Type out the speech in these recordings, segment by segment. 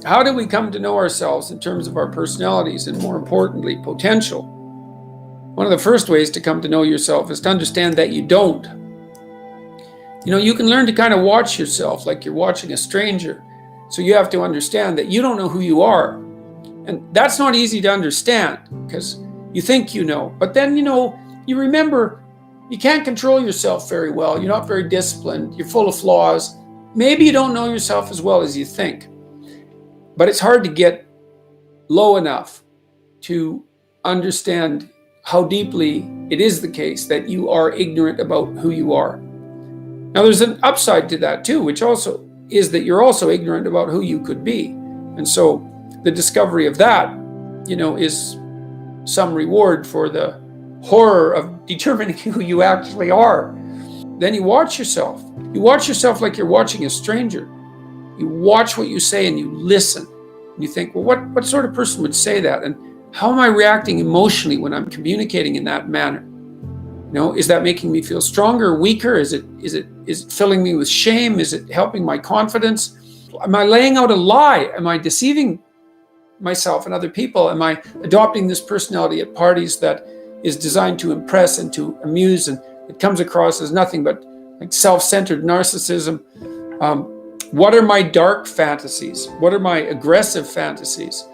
How do we come to know ourselves in terms of our personalities and, more importantly, potential? One of the first ways to come to know yourself is to understand that you don't. You can learn to kind of watch yourself like you're watching a stranger. So you have to understand that you don't know who you are. And that's not easy to understand because you think you know. But then, you remember you can't control yourself very well. You're not very disciplined. You're full of flaws. Maybe you don't know yourself as well as you think. But it's hard to get low enough to understand how deeply it is the case that you are ignorant about who you are. Now, there's an upside to that too, which also is that you're also ignorant about who you could be. And so the discovery of that, is some reward for the horror of determining who you actually are. Then you watch yourself. You watch yourself like you're watching a stranger. You watch what you say and you listen. And you think, well, what sort of person would say that? And how am I reacting emotionally when I'm communicating in that manner? Is that making me feel stronger or weaker? Is it filling me with shame? Is it helping my confidence? Am I laying out a lie? Am I deceiving myself and other people? Am I adopting this personality at parties that is designed to impress and to amuse, and it comes across as nothing but like self-centered narcissism? What are my dark fantasies? What are my aggressive fantasies?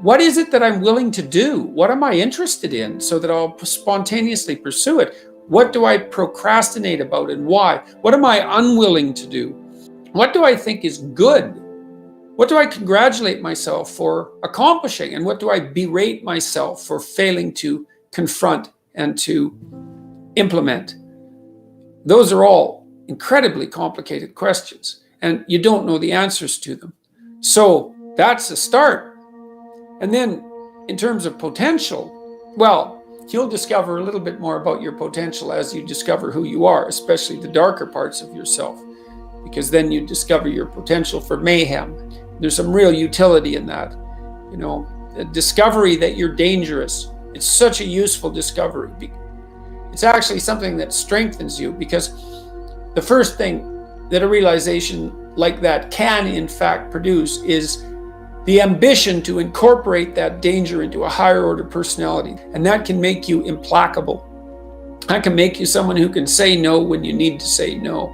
What is it that I'm willing to do? What am I interested in so that I'll spontaneously pursue it? What do I procrastinate about and why? What am I unwilling to do? What do I think is good? What do I congratulate myself for accomplishing? And what do I berate myself for failing to confront and to implement? Those are all incredibly complicated questions, and you don't know the answers to them. So that's a start. And then in terms of potential, well, you'll discover a little bit more about your potential as you discover who you are, especially the darker parts of yourself, because then you discover your potential for mayhem. There's some real utility in that. A discovery that you're dangerous. It's such a useful discovery. It's actually something that strengthens you, because the first thing that a realization like that can in fact produce is the ambition to incorporate that danger into a higher order personality. And that can make you implacable. That can make you someone who can say no when you need to say no.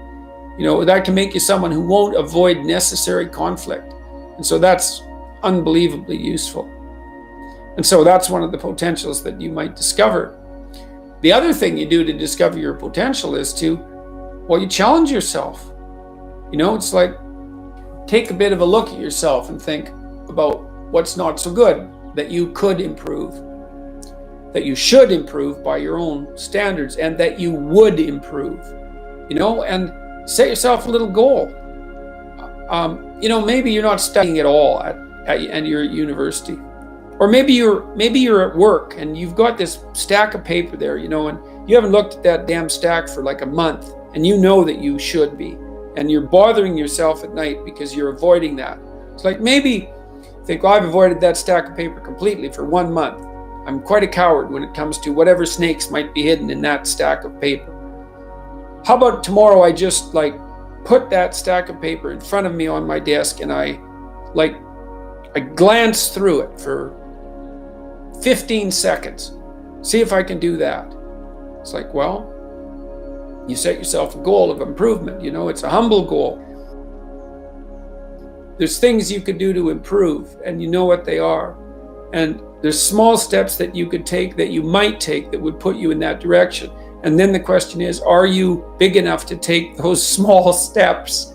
That can make you someone who won't avoid necessary conflict. And so that's unbelievably useful. And so that's one of the potentials that you might discover. The other thing you do to discover your potential is you challenge yourself. It's like, take a bit of a look at yourself and think about what's not so good that you could improve, that you should improve by your own standards, and that you would improve, and set yourself a little goal. Maybe you're not studying at all at your university, or maybe you're at work and you've got this stack of paper there, and you haven't looked at that damn stack for like a month, and you know that you should be, and you're bothering yourself at night because you're avoiding that. It's like, maybe think, well, I've avoided that stack of paper completely for 1 month. I'm quite a coward when it comes to whatever snakes might be hidden in that stack of paper. How about tomorrow I just put that stack of paper in front of me on my desk, and I glance through it for 15 seconds. See if I can do that. It's like, well, you set yourself a goal of improvement. It's a humble goal. There's things you could do to improve, and you know what they are. And there's small steps that you could take, that you might take, that would put you in that direction. And then the question is, are you big enough to take those small steps?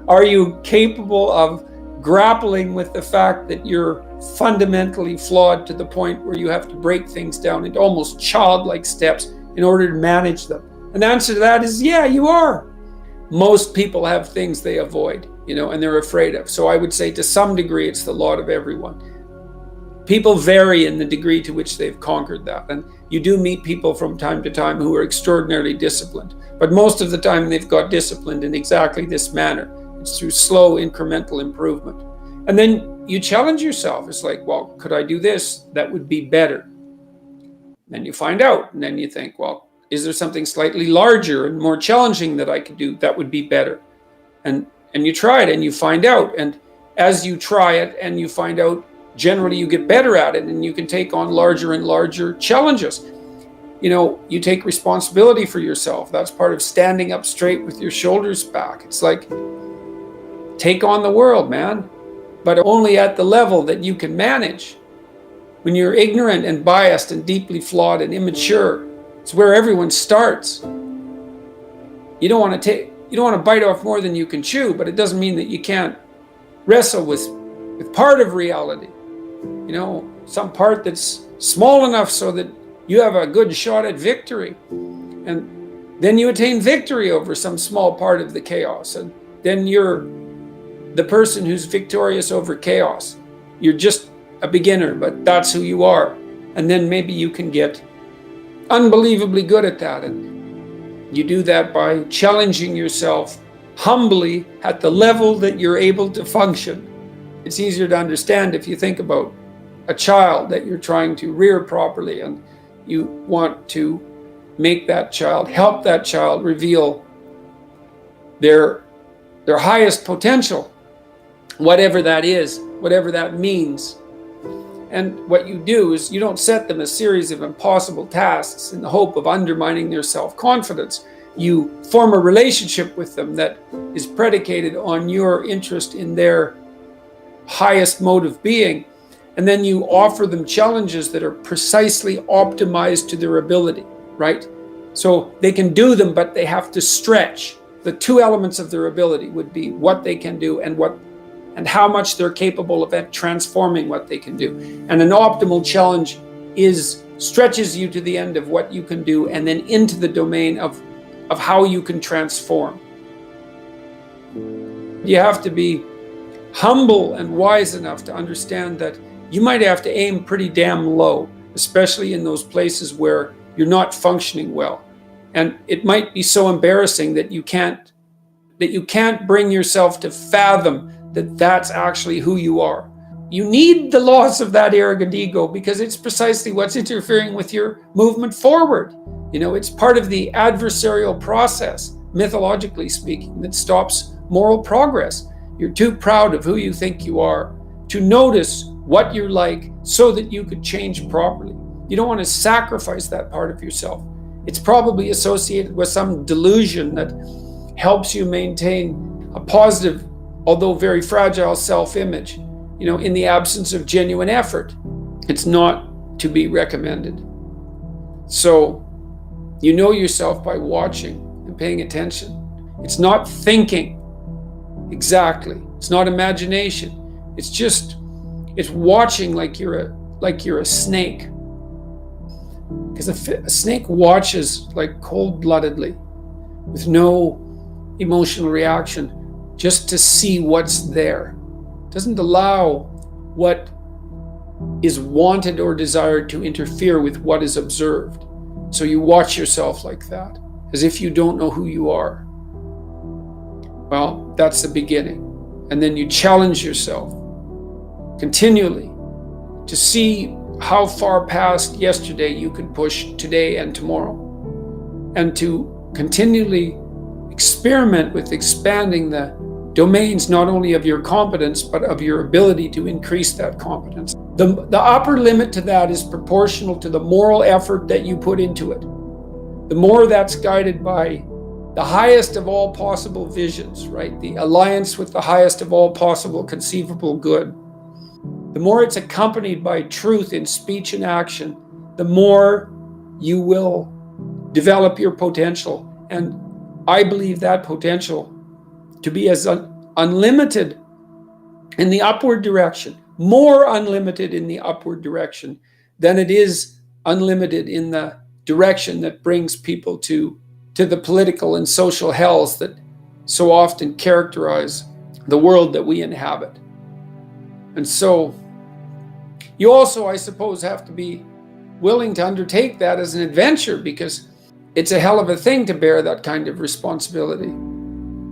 Are you capable of grappling with the fact that you're fundamentally flawed to the point where you have to break things down into almost childlike steps in order to manage them? And the answer to that is, yeah, you are. Most people have things they avoid, and they're afraid of. So I would say to some degree, it's the lot of everyone. People vary in the degree to which they've conquered that. And you do meet people from time to time who are extraordinarily disciplined. But most of the time they've got disciplined in exactly this manner. It's through slow incremental improvement. And then you challenge yourself. It's like, well, could I do this? That would be better. Then you find out. And then you think, well, is there something slightly larger and more challenging that I could do that would be better? And you try it and you find out. And as you try it and you find out, generally you get better at it and you can take on larger and larger challenges. You take responsibility for yourself. That's part of standing up straight with your shoulders back. It's like, take on the world, man, but only at the level that you can manage. When you're ignorant and biased and deeply flawed and immature, it's where everyone starts. You don't want to bite off more than you can chew, but it doesn't mean that you can't wrestle with part of reality. Some part that's small enough so that you have a good shot at victory. And then you attain victory over some small part of the chaos. And then you're the person who's victorious over chaos. You're just a beginner, but that's who you are. And then maybe you can get unbelievably good at that. And you do that by challenging yourself humbly at the level that you're able to function. It's easier to understand if you think about a child that you're trying to rear properly, and you want to make that child, help that child reveal their highest potential, whatever that is, whatever that means. And what you do is you don't set them a series of impossible tasks in the hope of undermining their self-confidence. You form a relationship with them that is predicated on your interest in their highest mode of being. And then you offer them challenges that are precisely optimized to their ability, right? So they can do them, but they have to stretch. The two elements of their ability would be what they can do and how much they're capable of transforming what they can do. And an optimal challenge stretches you to the end of what you can do and then into the domain of how you can transform. You have to be humble and wise enough to understand that you might have to aim pretty damn low, especially in those places where you're not functioning well. And it might be so embarrassing that you can't bring yourself to fathom that that's actually who you are. You need the loss of that arrogant ego because it's precisely what's interfering with your movement forward. It's part of the adversarial process, mythologically speaking, that stops moral progress. You're too proud of who you think you are to notice what you're like so that you could change properly. You don't want to sacrifice that part of yourself. It's probably associated with some delusion that helps you maintain a positive, although very fragile self-image, in the absence of genuine effort. It's not to be recommended. So, you know yourself by watching and paying attention. It's not thinking exactly. It's not imagination. It's watching like you're a snake. Because a snake watches like cold-bloodedly with no emotional reaction just to see what's there. It doesn't allow what is wanted or desired to interfere with what is observed. So you watch yourself like that, as if you don't know who you are. Well, that's the beginning. And then you challenge yourself continually to see how far past yesterday you can push today and tomorrow, and to continually experiment with expanding the domains not only of your competence but of your ability to increase that competence. The upper limit to that is proportional to the moral effort that you put into it. The more that's guided by the highest of all possible visions, right? The alliance with the highest of all possible conceivable good. The more it's accompanied by truth in speech and action, the more you will develop your potential. And I believe that potential to be as unlimited in the upward direction, more unlimited in the upward direction than it is unlimited in the direction that brings people to the political and social hells that so often characterize the world that we inhabit. And so you also, I suppose, have to be willing to undertake that as an adventure, because it's a hell of a thing to bear that kind of responsibility.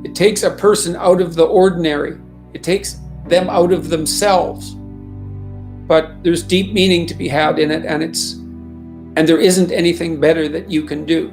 It takes a person out of the ordinary. It takes them out of themselves. But there's deep meaning to be had in it, and there isn't anything better that you can do.